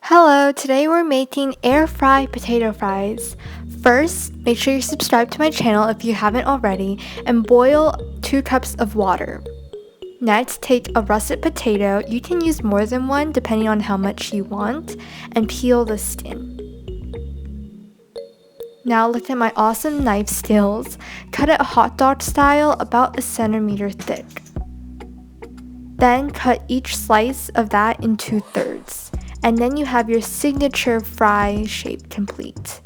Hello, today we're making air fry potato fries. First, make sure you subscribe to my channel if you haven't already and boil 2 cups of water. Next, take a russet potato, you can use more than one depending on how much you want, and peel the skin. Now look at my awesome knife skills. Cut it hot dog style about a centimeter thick. Then cut each slice of that in 2/3. And then you have your signature fry shape complete.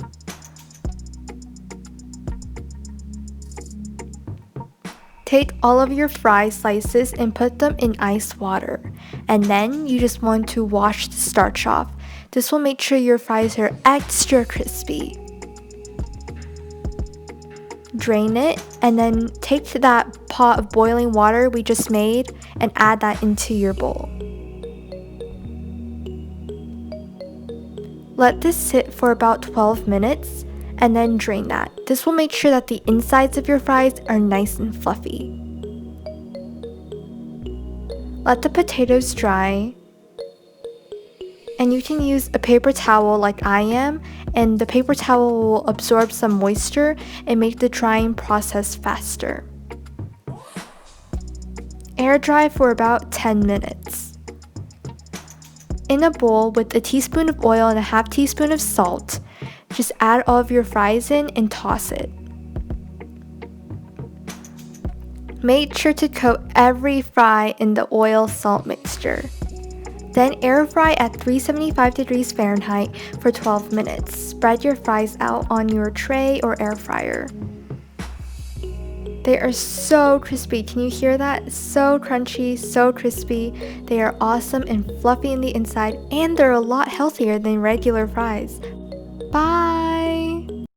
Take all of your fry slices and put them in ice water, and then you just want to wash the starch off. This will make sure your fries are extra crispy. Drain it, and then take that pot of boiling water we just made and add that into your bowl. Let this sit for about 12 minutes and then drain that. This will make sure that the insides of your fries are nice and fluffy. Let the potatoes dry, and you can use a paper towel like I am, and the paper towel will absorb some moisture and make the drying process faster. Air dry for about 10 minutes. In a bowl with a teaspoon of oil and a half teaspoon of salt, just add all of your fries in and toss it. Make sure to coat every fry in the oil salt mixture. Then air fry at 375 degrees Fahrenheit for 12 minutes. Spread your fries out on your tray or air fryer. They are so crispy. Can you hear that? So crunchy, so crispy. They are awesome and fluffy in the inside, and they're a lot healthier than regular fries. Bye!